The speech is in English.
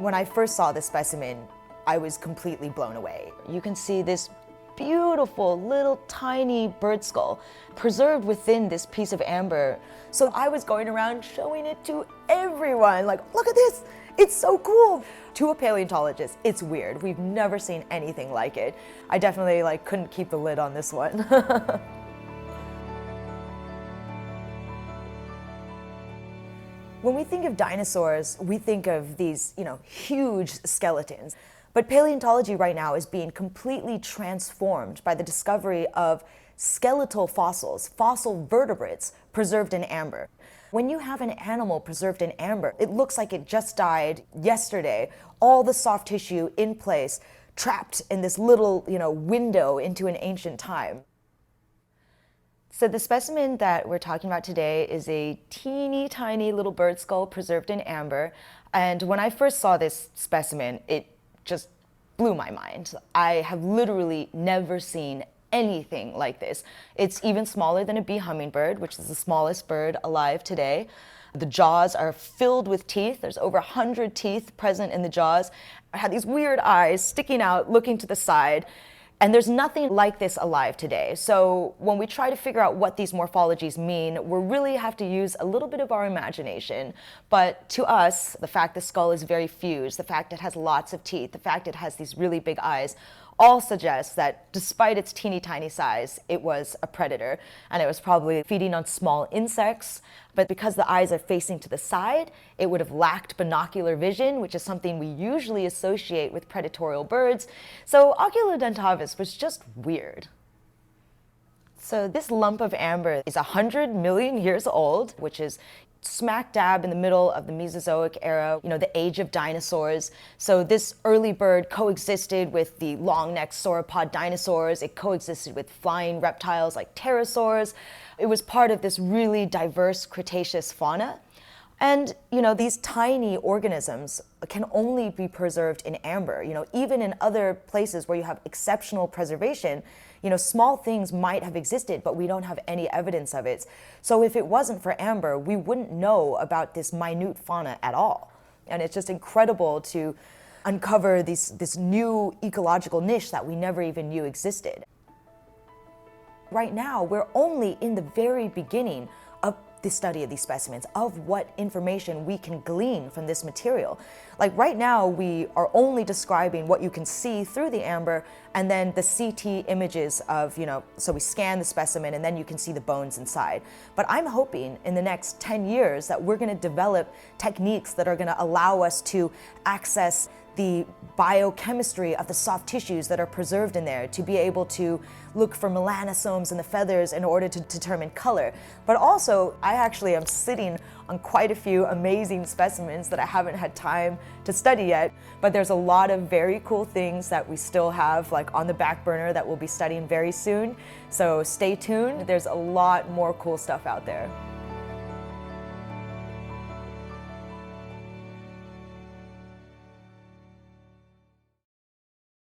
When I first saw this specimen, I was completely blown away. You can see this beautiful little tiny bird skull preserved within this piece of amber. So I was going around showing it to everyone, like, look at this, it's so cool. To a paleontologist, it's weird. We've never seen anything like it. I definitely couldn't keep the lid on this one. When we think of dinosaurs, we think of these, huge skeletons. But paleontology right now is being completely transformed by the discovery of skeletal fossils, fossil vertebrates preserved in amber. When you have an animal preserved in amber, it looks like it just died yesterday, all the soft tissue in place, trapped in this little, window into an ancient time. So the specimen that we're talking about today is a teeny tiny little bird skull preserved in amber. And when I first saw this specimen, it just blew my mind. I have literally never seen anything like this. It's even smaller than a bee hummingbird, which is the smallest bird alive today. The jaws are filled with teeth. There's over 100 teeth present in the jaws. I had these weird eyes sticking out, looking to the side. And there's nothing like this alive today. So when we try to figure out what these morphologies mean, we really have to use a little bit of our imagination. But to us, the fact the skull is very fused, the fact it has lots of teeth, the fact it has these really big eyes, all suggests that despite its teeny tiny size, it was a predator. And it was probably feeding on small insects. But because the eyes are facing to the side, it would have lacked binocular vision, which is something we usually associate with predatorial birds. So Oculodentavis was just weird. So this lump of amber is 100 million years old, which is smack dab in the middle of the Mesozoic era, the age of dinosaurs. So this early bird coexisted with the long-necked sauropod dinosaurs. It coexisted with flying reptiles like pterosaurs. It was part of this really diverse Cretaceous fauna. And, these tiny organisms can only be preserved in amber. Even in other places where you have exceptional preservation, small things might have existed, but we don't have any evidence of it. So if it wasn't for amber, we wouldn't know about this minute fauna at all. And it's just incredible to uncover this new ecological niche that we never even knew existed. Right now, we're only in the very beginning of the study of these specimens, of what information we can glean from this material. Like right now, we are only describing what you can see through the amber and then the CT images of, so we scan the specimen and then you can see the bones inside. But I'm hoping in the next 10 years that we're gonna develop techniques that are gonna allow us to access the biochemistry of the soft tissues that are preserved in there, to be able to look for melanosomes in the feathers in order to determine color. But also, I actually am sitting on quite a few amazing specimens that I haven't had time to study yet, but there's a lot of very cool things that we still have on the back burner that we'll be studying very soon. So stay tuned, there's a lot more cool stuff out there.